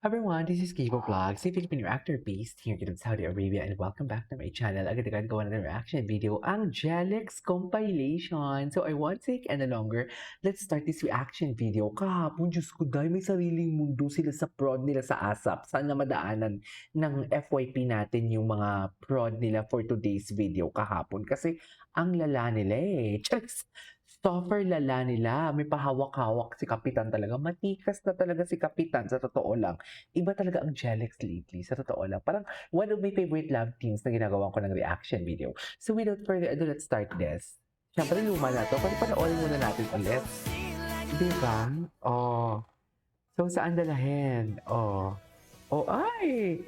Everyone, this is Kibo Vlogs, a Filipino actor based here in Saudi Arabia, and welcome back to my channel. Agad-agad gawa na ng reaction video, ang Jelex compilation. So I won't take any longer. Let's start this reaction video. Kahapon, Diyos ko, dahil may sariling mundo sila sa prod nila sa ASAP. Sana madaanan ng FYP natin yung mga prod nila for today's video kahapon. Kasi ang lala nila eh. Charis! Stoffer lala nila. May pahawak-hawak si Kapitan talaga. Matikas na talaga si Kapitan, sa totoo lang. Iba talaga ang Jelex lately, sa totoo lang. Parang one of my favorite love teams na ginagawa ko ng reaction video. So without further ado, let's start this. Siyempre, luma na to. Panoorin muna natin ulit. Diba? Oh. So, saan dalahin? Oh. Oh, ay!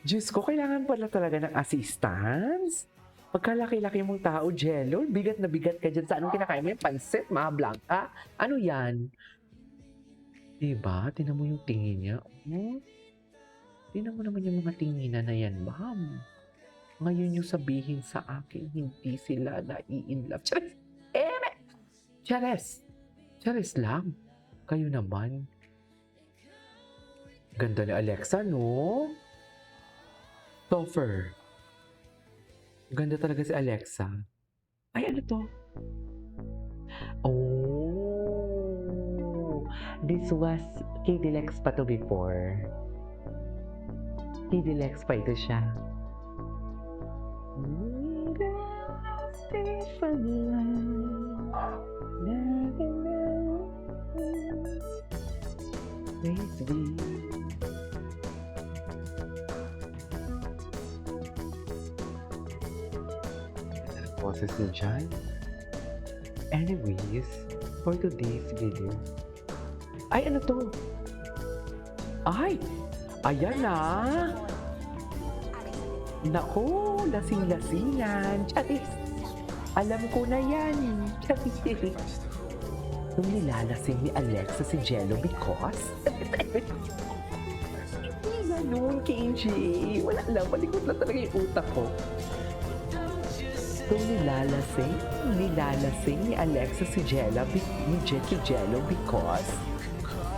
Diyos ko, kailangan pala talaga ng assistance? Pagkalaki-laki mong tao, Jello, bigat na bigat ka dyan sa anong kinakain mo yung pansit, mga blanca. Ano yan? Diba? Tinan mo yung tingin niya. Tinan mo naman yung mga tinginan na yan, ma'am. Ngayon yung sabihin sa akin, hindi sila nai-inlove. Charis! Charis! Charis lang. Kayo naman. Ganda ni Alexa, no? Topher. Ganda talaga si Alexa. Ay, ano to? Oh, this was KDLX pa to before. KDLX pa ito siya. Boses ni John. Anyways, for today's video. Ay, ano to? Ay! Ayan na! Naku, lasing-lasingan. Charis! Alam ko na yan. Charis! Nung nilalasing ni Alexa si Jello because... Hindi ganun, KJ. Wala lang, malikot lang talaga yung utak ko. So, nilalasing ni Alexa si Jello because,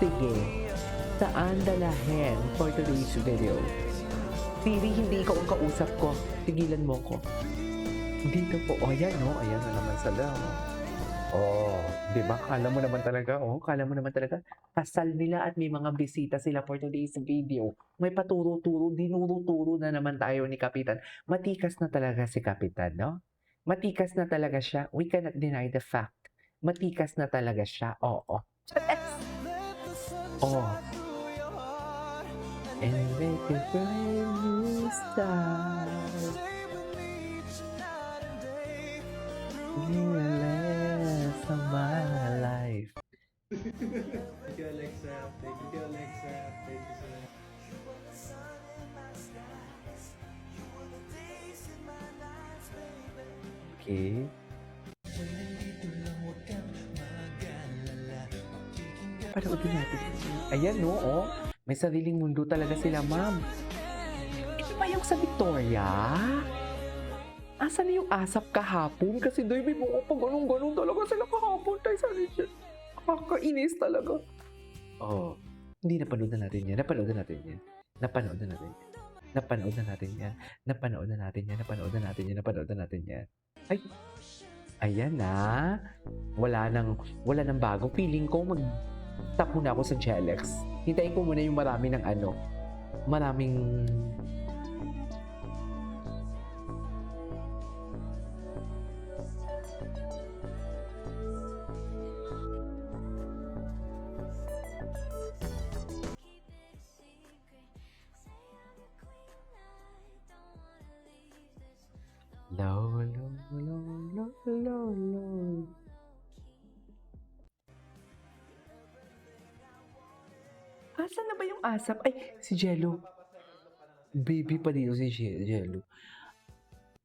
sige, saan dalahin for today's video? Pili, hindi ikaw ang kausap ko. Tigilan mo ko. Dito po. O, ayan, no? Ayan na naman sila. Oh, di ba? Kala mo naman talaga, kasal nila at may mga bisita sila for today's video. May paturo-turo, dinuro-turo na naman tayo ni Kapitan. Matikas na talaga si Kapitan, no? Matikas na talaga siya. We cannot deny the fact. Matikas na talaga siya. Oo. Oh. And make a brand new start. You're the last of my life. Thank you, Alexa. Thank you, Alexa. Thank you, sir. Okay. Panoodin natin. Ayan, no? Oh. May sariling mundo talaga sila, ma'am. Ito ba yung sa Victoria? Asan na yung asap kahapon? Kasi doy, may mga pa ganun-ganun talaga sila kahapon. Tayo sa region. Kakainis talaga. Oh. Hindi, napanood na natin yan. Napanood na natin yan. Napanood na natin yan. Napanood na natin yan. Napanood na natin yan. Napanood na natin yan. Napanood na natin yan. Ay! Ayan na. Wala nang bago. Feeling ko mag-tap muna ako sa Jelex. Hintayin ko muna yung marami ng maraming low. Asan na ba yung asap? Ay, si Jello. Baby pa dito si Jello.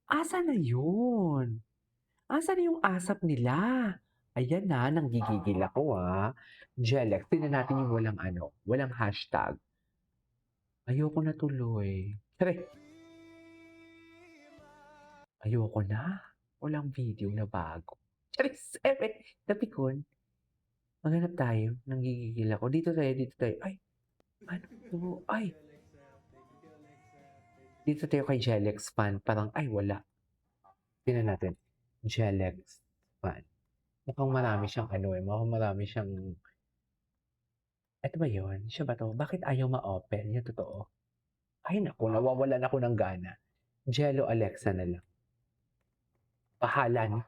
Asan na yun? Asan na yung asap nila? Ayan na, nanggigigil ako Jelex, tingnan natin yung walang hashtag. Ayoko na tuloy. Tara. Ayoko na. Walang video na bago. Charis! Napikon. Maghanap tayo. Nanggigigil ako. Dito tayo. Ay! Ano? So, ay, dito tayo kay Jelex fan. Parang, ay, wala. Tingnan natin. Jelex fan. Mukhang marami siyang ano eh. Mukhang marami siyang... Ito ba yun? Siya ba to? Bakit ayaw ma-open? Yung totoo. Ay, naku. Nawawalan ako ng gana. Jello Alexa na lang. Bahala na.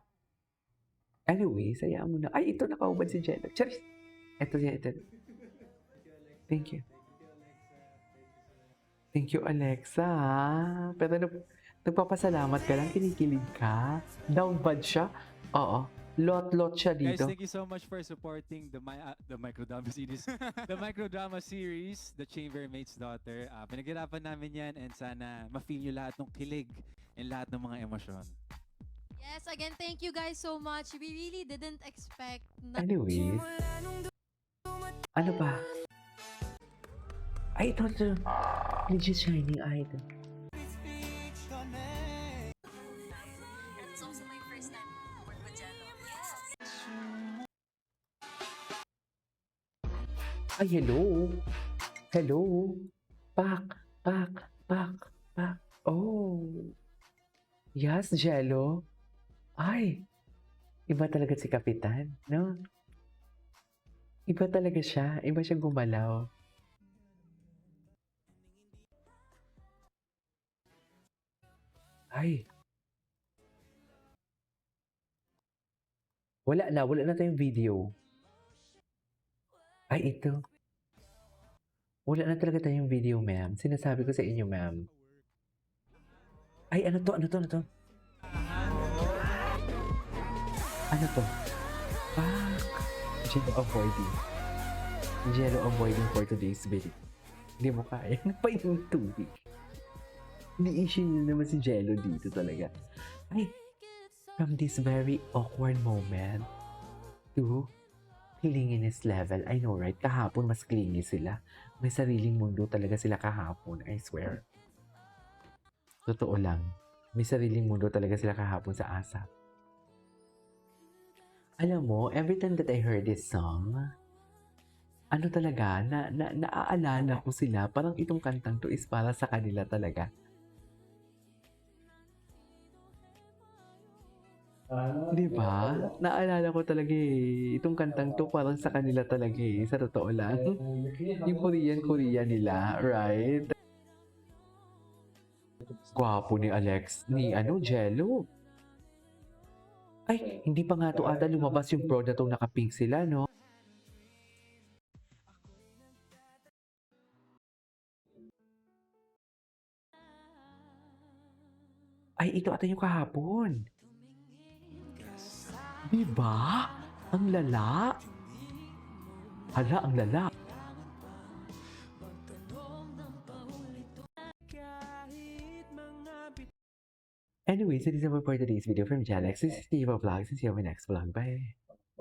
Anyway, sayaan mo na. Ay, ito nakaubad si Jello. Charis! Ito siya, ito. Thank you. Thank you, Alexa. Pero nagpapasalamat ka lang, kinikilig ka. Down bad siya. Oo. Lot siya Guys, dito. thank you so much for supporting the microdrama series. The microdrama series, The Chambermaid's Daughter. Pinaghirapan namin yan and sana ma-feel nyo lahat ng kilig and lahat ng mga emosyon. Yes, again, thank you guys so much. We really didn't expect na Anyways. Ano ba? Ay, ito. Legit shining idol. It's also my first time to work with Jello. Yes. Ay, hello. Hello. Pak. Oh. Yes, Jello. Ay. Iba talaga si Kapitan, no? Iba talaga siya. Iba siya gumalaw. Ay. Wala na tayong video. Ay, ito. Wala na talaga tayong video, ma'am. Sinasabi ko sa inyo, ma'am. Ay, ano to? Ano to? Fuck. Jello avoiding for today's video. Hindi mo kaya. Napainom ng tubig. Ni-issue niyo naman si Jello dito talaga. Ay, from this very awkward moment to clinginess level. I know, right? Kahapon mas clingy sila. May sariling mundo talaga sila kahapon. I swear. Totoo lang. May sariling mundo talaga sila kahapon sa ASAP. Alam mo, every time that I heard this song, ano talaga, naaalala ko sila. Parang itong kantang to is para sa kanila talaga. Di ba? Naalala ko talaga eh. Itong kantang to parang sa kanila talaga eh. Sa totoo lang. Yung Korean nila, right? Gwapo ni Jello. Ay, hindi pa nga to ata lumabas yung pro na tong nakapink sila, no? Ay, ito ata yung kahapon. Diba? Ang lala. Hala, ang lala. Anyways, it is over for today's video from Jalex. This is Steve Vlogs. See you on my next vlog. Bye!